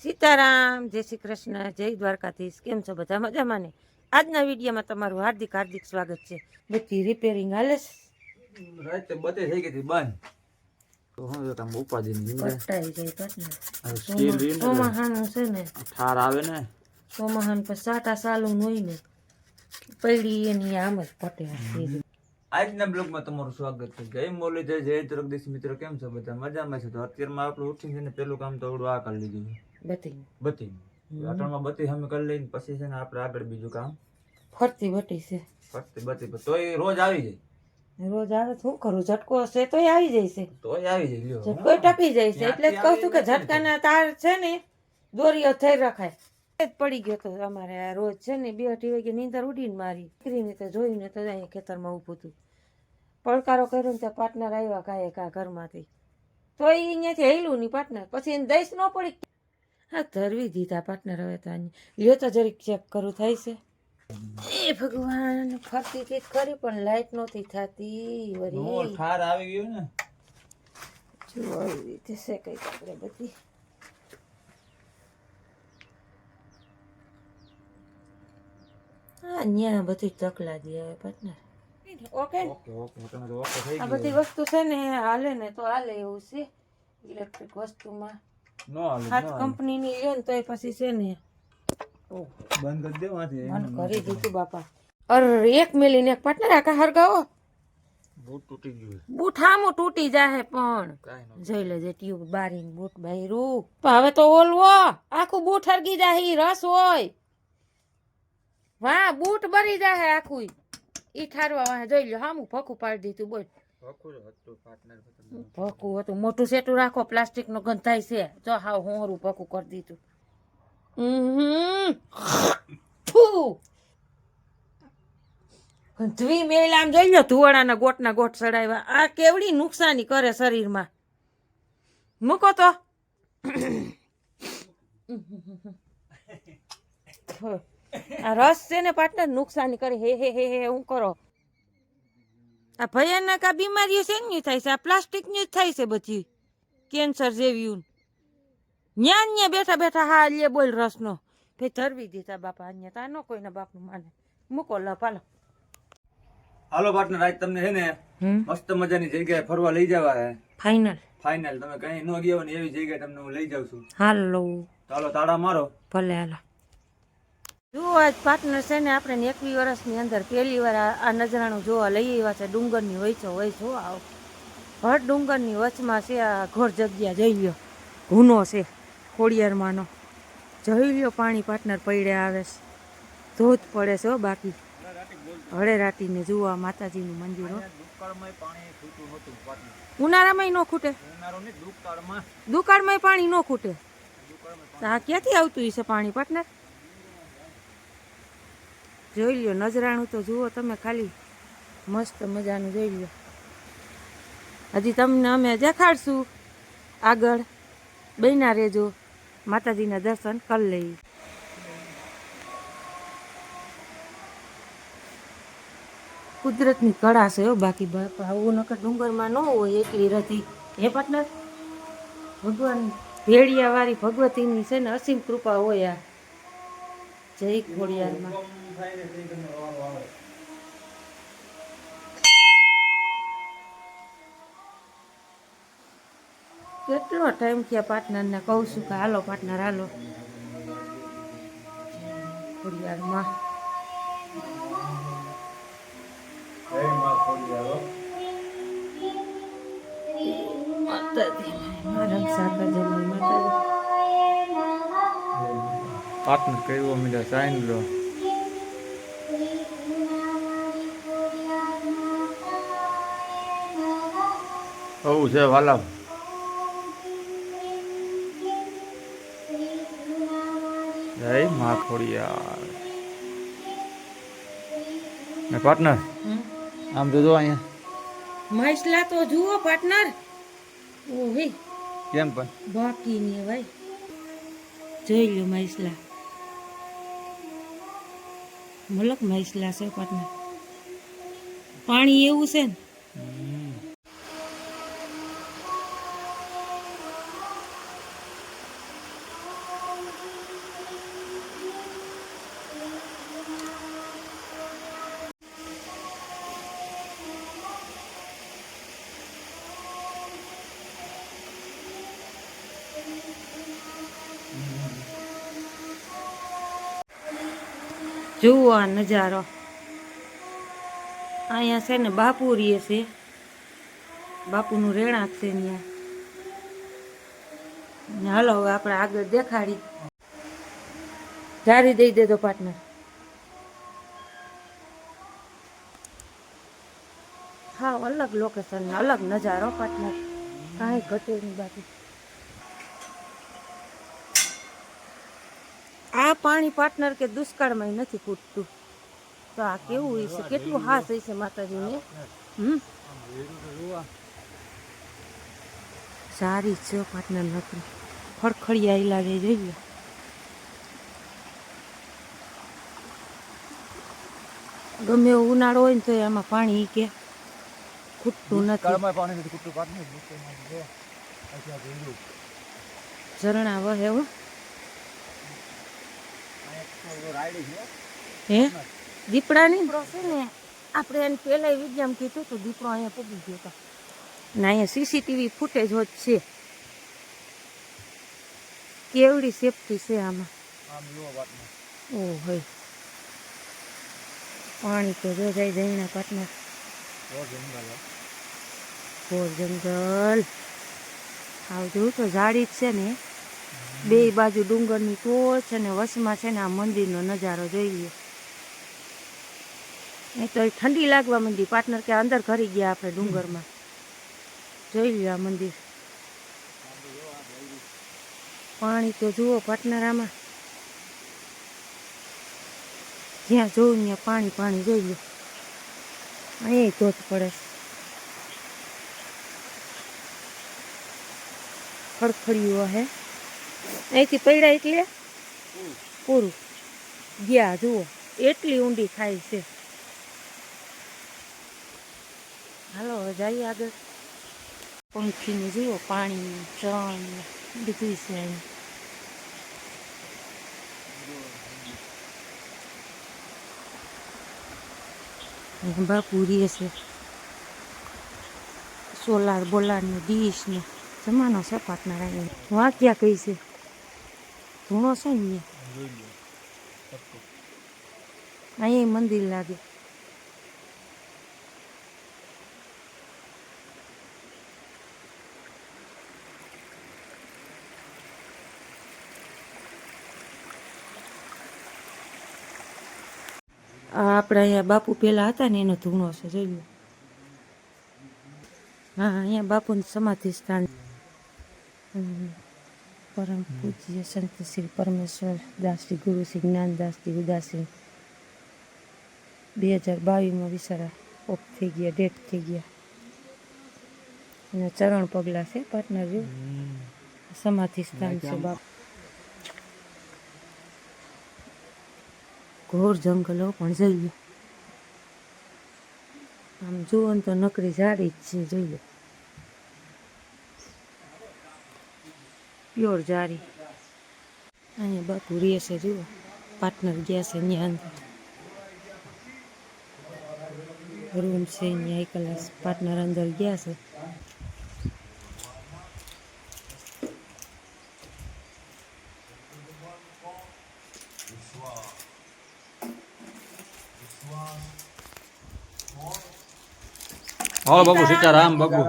સીતારામ, જય શ્રી કૃષ્ણ, જય દ્વારકાધીશ. કેમ છો બધા? મજામાં ને? આજના વિડીયોમાં તમારું હાર્દિક હાર્દિક સ્વાગત છે. બધી રિપેરિંગ હાલે છે. રાતે બતે થઈ ગઈ હતી બંધ તો હું તો તમે ઉપાડી ને પટાઈ જાય પટને. સ્ટીલ રીન સોમાહાનું છે ને, ઠાર આવે ને સોમાહાન પર સાટા સાલું હોય ને પડી એની આમ જ પટે. આજના બ્લોગમાં તમારું સ્વાગત છે. જય મુરલીધર, જય જગદીશ. મિત્રો કેમ છો બધા? મજામાં છે? તો અત્યારમાં આપણે ઉઠીને છે ને પેલું કામ તો આવડું આ કરી લીધું છે બત્તી. આટણમાં બત્તી અમે કરી લઈને પછી છે ને આપણે આગળ બીજું કામ ફરતી બટી છે. ફરતી બત્તી તોય રોજ આવી જાય. રોજ આવે શું કરું? ઝટકો હશે તોય આવી જાય છે. તોય આવી જાય. લ્યો ઝટકો ટપી જાય છે. એટલે જ કહું છું કે ઝટકાના તાર છે ને દોરીઓ થઈ રખાય. પડી ગયો તો અમારે આ રોજ છે ને 2-2 વાગે નીંદર ઉડીને મારી દીકરીને તો જોઈને તો અહીંયા ખેતરમાં ઊભું હતું. પડકારો કર્યો ને ત્યાં પાર્ટનર આવ્યા કાંઈ કા ઘરમાંથી. તો એ અહીંયાથી હેલું નહીં પાર્ટનર. પછી એને દઈશ ન પડી. હા, ધરવી દીધા પાર્ટનર. હવે તો લ્યો તો જરીક ચેક કરું થાય છે. એ ભગવાન, ફરતી હતી ખરી પણ લાઈટ નહોતી થતી. વળી ઠાર આવી ગયો ને જો આવી રીતે છે કઈ આપણે બધી. હા, ન્યા બધી ચકલા દે હવે પાર્ટનર. ઓકે આ બધી વસ્તુ છે ને હાલે ને તો હાલે એવું છે. ઇલેક્ટ્રિક વસ્તુમાં હાથ કંપનીની લે ને તોય પછી છે ને બંધ કરી દેવાથી બંધ કરી દીધું બાપા. અરે એક મિલીને એક પાર્ટનર આખા હરગાવો બૂટ તૂટી ગયું. બૂટ હામો તૂટી જાહે પણ જોઈ લેજે ટ્યુબ બારીને બૂટ બાયરું. હવે તો ઓલવો આખું બૂટ હરગી જાહી. રસ હોય વાહ બૂટ બરી જાહે આખું. ઈ ઠારવા વાહે જોઈ લ્યો હામું ભખું પાડી દીધું. બોલ ભખું હતું મોટું સેટું રાખો. પ્લાસ્ટિક નો ગંધ થાય છે. જો હાવ હોરું ભખું કરી દીધું. ધ્વી મેલ આમ જોઈ લો ધુવાડાના ગોટના ગોટ ચડાવ્યા. આ કેવડી નુકસાની કરે શરીરમાં. મૂકો તો આ રસ છે ને પાર્ટનર નુકસાની કરે. હે હે હે હે હું કરો. આ ભયાનક આ બીમારીઓ શેની થાય છે? આ પ્લાસ્ટિકની જ થાય છે બધી. કેન્સર જેવી ન્યા બેઠા બેઠા હા લે બોલ રસનો ભાઈ ધરવી દીધા બાપા. અહીંયા તા નો કોઈના બાપનું માને. મૂકો લ પાલો. હાલો પાર્ટનર, આજ તમને છે ને મસ્ત મજાની જગ્યાએ ફરવા લઈ જવા હે. ફાઇનલ તમે કઈ ન ગયા ને એવી જગ્યાએ તમને હું લઈ જાઉં છું. હાલો ચાલો તાળા મારો. ભલે હાલો. જુઓ આજ પાર્ટનર છે ને આપણે 21 વર્ષની અંદર પહેલી વાર આ નજરાણું જોવા લઈ આવ્યા છે. ડુંગરની વચ્ચો આવો ભર ડુંગરની વચમાં છે આ ઘોર જગ્યા. જઈ લ્યો ગુનો છે ખોડિયારમાંનો. જઈ લ્યો પાણી પાર્ટનર પડ્યા આવે છે. ધોધ પડે છે હો. બાકી હળે રાતીને જુઓ માતાજીનું મંદિર. ઉનાળામાં ન ખૂટે. દુકાળમાં પાણી ન ખૂટે. આ ક્યાંથી આવતું હશે પાણી પાર્ટનર? જોઈ લ્યો નજરાણું તો જુઓ તમે ખાલી. મસ્ત મજાનું જોઈ લ્યો. હજી તમને અમે દેખાડશું આગળ. બન્યા રહેજો. માતાજીના દર્શન કરી લઈએ. કુદરતની કળા છે હો. બાકી બાપા આવું નકર ડુંગરમાં ન હોય એટલી રતી. હે પાર્ટનર, ભગવાન ભેડિયા વાળી ભગવતીની છે ને અસીમ કૃપા હોય. આ જય ખોડિયારમાં. કેટલો ટાઈમ થયા પાર્ટનરને કહું છું કે હાલો પાર્ટનર હાલો ખોડિયારમાં. પાર્ટનર કયો મીડા સાઈન લો. ઓ છે વાલા. જય માં ખોડિયાર. ને પાર્ટનર આમ જોજો અહીંયા મસલા તો જુઓ પાર્ટનર. ઓહે કેમ પણ બાકી નહીં ભાઈ. જોઈ લો મસલા. મલક મસલા છે પાર્ટનર. પાણી એવું છે ને જુઓ આ નજારો. અહીંયા છે ને બાપુ રીએ છે, બાપુનું રેણાક છે ત્યાં. હાલો હવે આપણે આગળ દેખાડી. જારી દઈ દેજો પાર્ટનર. હા, અલગ લોકેશન, અલગ નજારો પાર્ટનર, કાંઈ ઘટે નહીં બાકી. આ પાણી પાર્ટનર કે દુષ્કાળમાં નથી ખૂટતું, તો આ કેવું હશે, કેટલું હાસ હશે માતાજીને. સારી છે પાર્ટનર નકરી, ખડખડિયા લાગે જોઈએ. ગમે એવો ઉનાળો હોય ને તો એમાં પાણી કે ખૂટતું નથી. ઝરણા વહે હો. હે દીપડાની છે ને, આપણે એને પહેલા વિજ્ઞાન કીધું તો દીપડો અહીંયા પૂગી ગયો હતો ને. અહીંયા સીસીટીવી ફૂટેજ હોત છે. કેવડી સેફટી છે આમાં. ઓ હોય પાણી તો જો જાય જઈના પાટના. ઘોર જંગલ. આવજો તો ઝાડી જ છે ને, બે બાજુ ડુંગરની ટોચ અને વચમાં છે ને આ મંદિરનો નજારો જોઈએ. એ તો ઠંડી લાગવા મંડી પાર્ટનર કે અંદર ઘરી ગયા આપણે ડુંગરમાં. જોઈ લ્યો આ મંદિર. પાણી તો જુઓ પાર્ટનર, આમાં જ્યાં જોઉં ત્યાં પાણી પાણી જોઈ લો. અહીં ધોધ પડે, ખડખડિયું હે. અહીંથી પડ્યા એટલે પૂરું ગયા. જુઓ એટલી ઊંડી ખાઈ છે. હાલો હવે જઈએ આગળ. પંખીને જુઓ, પાણી ચણ બધું છે અહીં. બાપુ રીએ છે. સોલાર બોલાર ને ડીશ ને જમાનો છે પાર્ટનર. અહીંયા વાંક્યા કઈ છે, ધૂણો છે ને અહીંયા મંદિર લાગે. આપણે અહીંયા બાપુ પેલા હતા ને એનો ધૂણો છે, જોઈ લો. હા, અહીંયા બાપુનું સમાધિ સ્થાન. પરમ પૂજ્ય સંત શ્રી પરમેશ્વર દાસજી ગુરુ શ્રી જ્ઞાનદાસજી ઉદાસી 2022માં વિચારા ઓફ થઈ ગયા, ડેટ થઈ ગયા. અને ચરણ પગલા છે પાર્ટનર. જો સમાધિ સ્થાન છે બાપુ. ઘોર જંગલો પણ જોઈ લો. આમ જુઓ ને તો નકરી ઝાડી જ છે, જોઈ લો. પ્યોર જારી. અહીંયા બાપુ રહે છે, જુઓ. પાર્ટનર ગયા છે ત્યાં અંદર. રૂમ છે અહીંયા એક ક્લાસ. પાર્ટનર અંદર ગયા છે. હાલો બાપુ, સીતારામ બાપુ.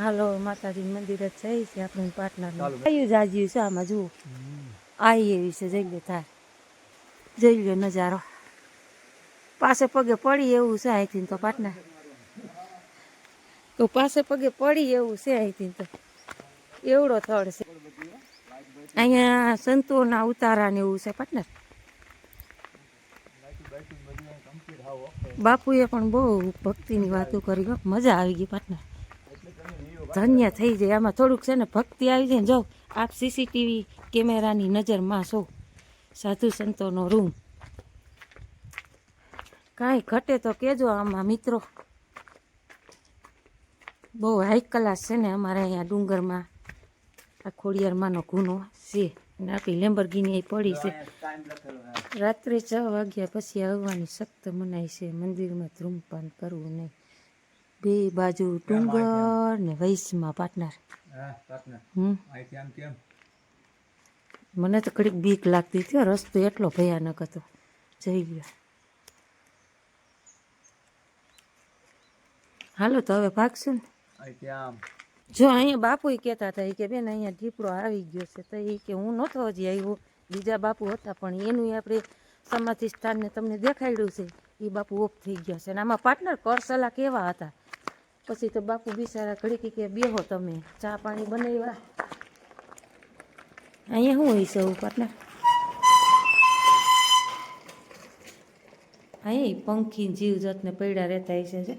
હાલો માતાજી મંદિર જ જઈ છે આપણે પાર્ટનર. કયું જાજ્યું છે આમાં જુઓ. આવી એવી છે, જોઈ લો. થાય જોઈ લો નજારો. પાસે પગે પડી એવું છે અહીંથી તો પાર્ટનર. તો પાસે પગે પડી એવું છે અહીંથી તો. એવડો થડ છે અહીંયા. સંતોના ઉતારા ને એવું છે પાર્ટનર. બાપુએ પણ બહુ ભક્તિની વાતો કરી. મજા આવી ગઈ પાર્ટનર. ધન્ય થઈ જાય આમાં. થોડુંક છે ને ભક્તિ આવી જાય ને. જો આપ સીસીટીવી કેમેરાની નજરમાં છો. સાધુ સંતોનો રૂમ. કાંઈ ઘટે તો કહેજો આમાં મિત્રો. બહુ હાઈ ક્લાસ છે ને અમારે અહીંયા ડુંગરમાં. આ ખોડિયારમાંનો ગુનો છે ને આપણી લેમ્બોર્ગિની પડી છે. રાત્રે 6 વાગ્યા પછી આવવાની સખ્ત મનાય છે. મંદિરમાં ધૂમપાન કરવું નહીં. બે બાજુ ડુંગર ને વૈશમાં પાર્ટનર. મને તો ઘડીક બીક લાગતી હતી હો, રસ્તો એટલો ભયાનક હતો. જઈ લ્યો. હાલો તો હવે ભાગશું ને. જો અહીંયા બાપુ કહેતા હતા કે બેન અહીંયા દીપડો આવી ગયો છે, તો એ કે હું નહોતો હજી આવ્યો, બીજા બાપુ હતા, પણ એનું આપણે સમાધિ સ્થાનને તમને દેખાડ્યું છે, એ બાપુ ઓફ થઈ ગયા છે. અને આમાં પાર્ટનર કરસલા કેવા હતા. પછી તો બાપુ બિચારા ઘડીક કે બેહો તમે, ચા પાણી બનાવ્યા. અહીંયા શું હોય છે પાર્ટનર? અહીંયા પંખી જીવ જતને પૈડા રહેતા હશે છે.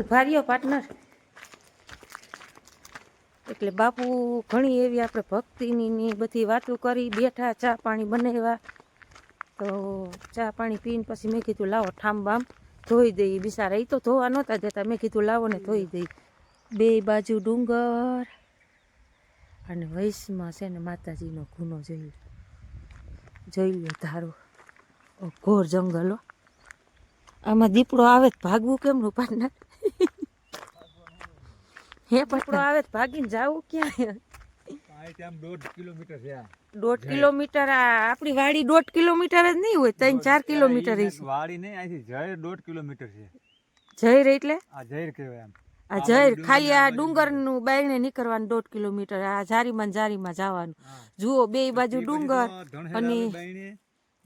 ઉભા રહ્યો પાર્ટનર. એટલે બાપુ ઘણી એવી આપણે ભક્તિની બધી વાતો કરી, બેઠા, ચા પાણી બનાવ્યા. તો ચા પાણી પીને પછી મેં કીધું લાવો ઠામ બામ ધોઈ દઈ. બિચારા એ તો ધોવા નહોતા દેતા, મેં કીધું લાવો ને ધોઈ દઈ. બે બાજુ ડુંગર અને વૈશમાં છે ને માતાજીનો ગુનો જોઈ લો ધારો. ઘોર જંગલો. આમાં દીપડો આવે તો ભાગવું કેમનું પાર્ટનર? હે દીપડો આવે તો ભાગીને જવું ક્યાં? 1.5 કિલોમીટર છે. 1.5 કિલોમીટર? આપણી વાડી 1.5 કિલોમીટર જ નહીં હોય, 3-4 કિલોમીટર વાડી નહીં, અહીંથી જૈર 1.5 કિલોમીટર છે. જૈર એટલે આ જૈર કહેવાય. આ જૈર ખાલી આ ડુંગરનું બાયણે નીકળવાનું 1.5 કિલોમીટર. આ જારીમાં જવાનું. જુઓ બે બાજુ ડુંગર અને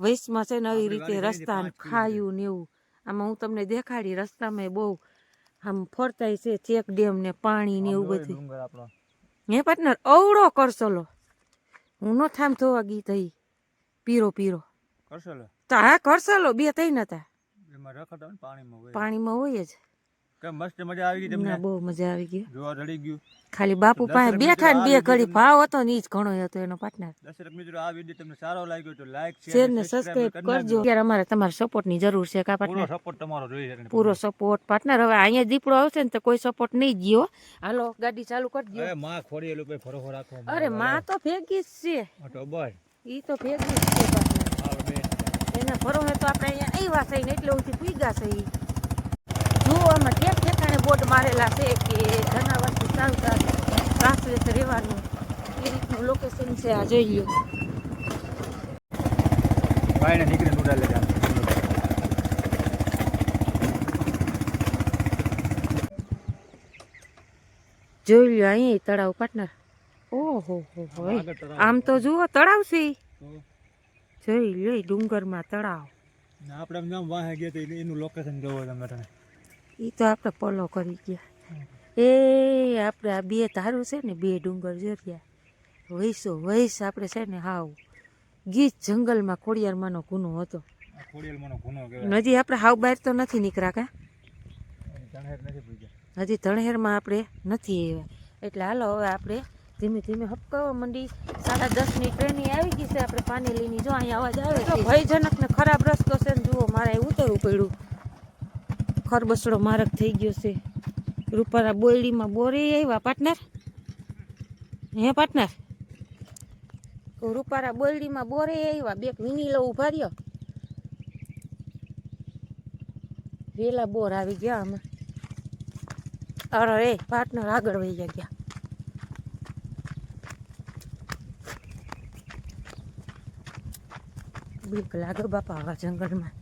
વૈશમાં છે ને આવી રીતે રસ્તા ખાયું ને એવું. આમાં હું તમને દેખાડી રસ્તામાં બહુ આમ ફરતાય છે, ચેક ડેમ ને પાણી ને એવું બધું. હે પાર્ટનર અવડો કરસલો. હું નો થામ થવા ગઈ થઈ પીરો તો હા કરસલો બે થઈ નતા. પાણીમાં હોય જ. મસ્ત મજા આવી ગઈ. બહુ મજા આવી ગઈ. જોવા રડી ગયું. ખાલી બાપુ પાસે બેઠા ને બે ઘડી ભાવ હતો ને ઈ જ ઘણો હતો એનો પાર્ટનર. દર્શક મિત્રો આ વિડીયો તમને સારો લાગ્યો તો લાઈક શેર ને સબસ્ક્રાઇબ કરજો. અત્યારે અમારે તમારા સપોર્ટ ની જરૂર છે કા પાર્ટનર? પૂરો સપોર્ટ તમારો જોઈએ છે. પૂરો સપોર્ટ પાર્ટનર. હવે અહીંયા દીપડો આવશે ને તો કોઈ સપોર્ટ નહીં ગયો. હાલો ગાડી ચાલુ કરજો. અરે માં ખોડીએલું પે ફરોફર રાખો. અરે માં તો ભેગી જ છે. તો બસ ઈ તો ભેગી જ છે પાર્ટનર. એના ભરોસે તો આપણે અહીંયા આવ્યા છે ને એટલે ઉથી પૂગ્યા છે. ઈ જો આમાં ઠેકાણે બોર્ડ મારેલા છે કે જનાવરથી ચાલતા સાસરે રહેવાનું, એ રીતનું લોકેશન છે. આ જોઈ લો. ભાઈને નીકળે ઉડાડે જાન. જોઈ લો અહીં તળાવ પાર્ટનર. ઓહો હો આમ તો જુઓ તળાવ છે. જોઈ લો ડુંગરમાં તળાવ. આપણે નામ વાહે ગયા તો એનું લોકેશન જોવો તમે. એ તો આપણે પોલો કરી ગયા. એ આપણે આ બે ધારું છે ને, બે ડુંગર જોયા વૈસ આપણે છે ને હાવ ગીચ જંગલમાં ખોડિયારમાંનો ગુનો હતો. હજી આપણે હાવ બહાર તો નથી નીકળ્યા કા? હજી ધણહેરમાં આપણે નથી આવ્યા. એટલે હાલો હવે આપણે ધીમે ધીમે હપકાવા માંડી. 10:30ની ટ્રેન આવી ગઈ છે. આપણે પાનેલીની જો અહીંયા અવાજ આવે તો ભયજનક ને ખરાબ રસ્તો છે ને. જુઓ મારે ઉતરવું પડ્યું. ખરબસડો માર્ગ થઈ ગયો છે. રૂપારા બોયડીમાં બોરે આવ્યા પાર્ટનર. હે પાર્ટનર રૂપારા બોયડીમાં બોરે આવ્યા. બે વિની લો ઉભા રહ્યો. વેલા બોર આવી ગયા અમે. અરે પાર્ટનર આગળ વહી ગયા. બીક લાગે બાપા આવા જંગલમાં.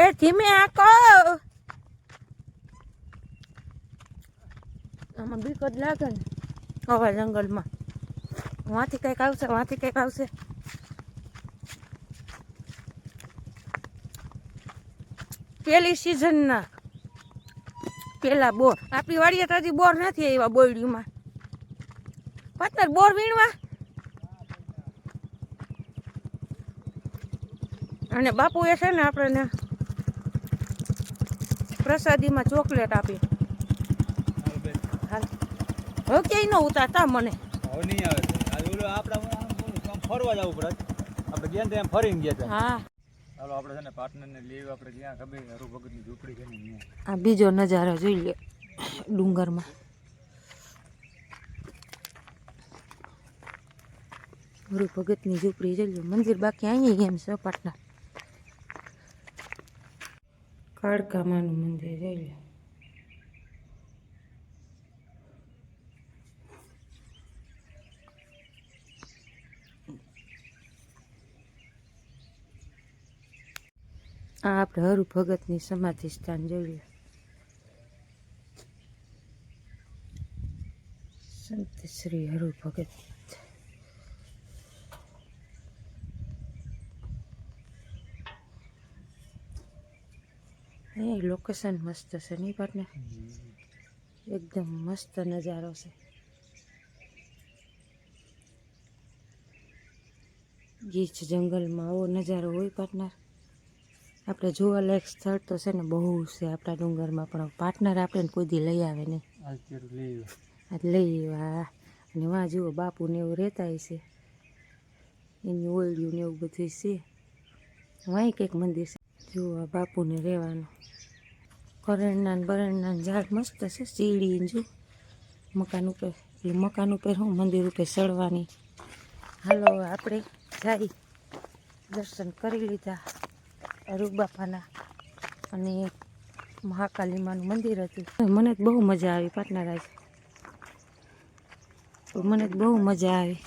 એ ધીમે આકો. આમાં બીક જ લાગે ને આવા જંગલમાં. વાંથી કંઈક આવશે. પેલી સિઝનના પેલા બોર. આપણી વાડીએ તો હજી બોર નથી આવ્યા બોયડીમાં. પાર્ટનર બોર વીણવા. અને બાપુએ છે ને આપણને પ્રસાદીમાં ચોકલેટ આપી. હાલ હવે ક્યાંય ન ઉતારતા મને. હવે નહીં આવે. આપણે ફરવા જવું પડે. આપણે ગયા ત્યાં ફરીને ગયા હતા. હા ચાલો આપણે છે ને પાર્ટનરને લીવ આપણે જ્યાં ખબર હરુ ભગતની ઝૂંપડી છે ને ત્યાં. આ બીજો નજારો જોઈ લે ડુંગરમાં. હરુ ભગતની ઝૂંપડી જોઈ લો. મંદિર બાકી અહીંયા એમ છે પાર્ટનર. કાળકામાનું મંદિર જોઈ લો. આ આપણે હરુ ભગતની સમાધિ સ્થાન જોઈએ. સંત શ્રી હરુ ભગત. એ લોકેશન મસ્ત છે નહીં પાર્ટનર? એકદમ મસ્ત નજારો છે. ગીચ જંગલમાં આવો નજારો હોય પાર્ટનર. આપણે જોવાલાયક સ્થળ તો છે ને બહુ છે આપણા ડુંગરમાં, પણ પાર્ટનર આપણે કોઈ દી લઈ આવે નહીં. આજ લઈ આવ્યા. અને વાં જુઓ બાપુ ને એવું રહેતા છે, એની ઓળિયું ને એવું બધું છે. વાંય કંઈક મંદિર છે. જુઓ બાપુને રહેવાનું. કરણના ને બરણના ઝાડ મસ્ત છે. સીડી જો મકાન ઉપર, મકાન ઉપર હું મંદિર ઉપર ચડવાની. હાલો આપણે જાય. દર્શન કરી લીધા રૂપ બાપાના, અને મહાકાલીમાનું મંદિર હતું. મને તો બહુ મજા આવી પાર્ટનર આજે. મને તો બહુ મજા આવી.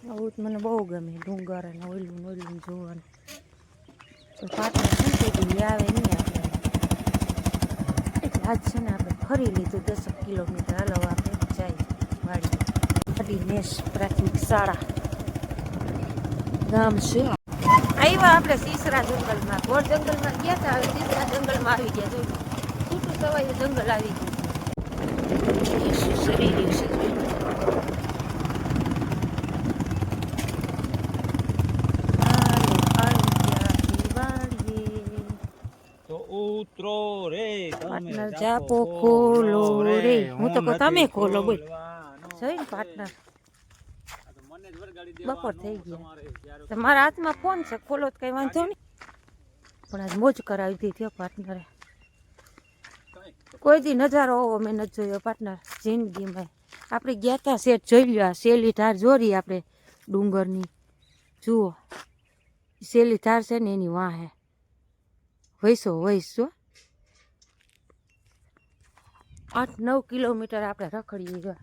આવું તો મને બહુ ગમે, ડુંગર અને ઓયલું જોવાનું. તો પાર્ટનર છે ને આવે નહીં આપણે. આજ છે ને આપણે ફરી લીધું 10 કિલોમીટર. હાલો આપણે જાય વાડી. અડીનેશ પ્રાથમિક શાળા ગામ છે. આવ્યા આપણે સીસરા જંગલમાં. ઘોર જંગલમાં ગયા હતા, હવે સીસરા જંગલમાં આવી ગયા. જોયું છૂટું સવાયું જંગલ આવી ગયું. સરી રહ્યું છે. તો ઉતરો રે પાર્ટનર જાપો ખોલો રે. હું તો કહું તમે ખોલો બોલ. જોઈ ને પાર્ટનર બપોર થઈ ગયા. તમારા હાથમાં ફોન છે, ખોલો તો કઈ વાંધો નહીં. પણ આજ મોજ કરાવી દીધી પાર્ટનરે. કોઈ દી નજારો આવો મેં નથી જોયો પાર્ટનર જિંદગીમાં. આપણે ગયા હતા શેઠ જોઈ લ્યો. શેલી ધાર જોરી આપણે ડુંગરની. જુઓ શેલી ધાર છે ને એની વાહે વૈસો જો 8-9 કિલોમીટર આપણે રખડીએ.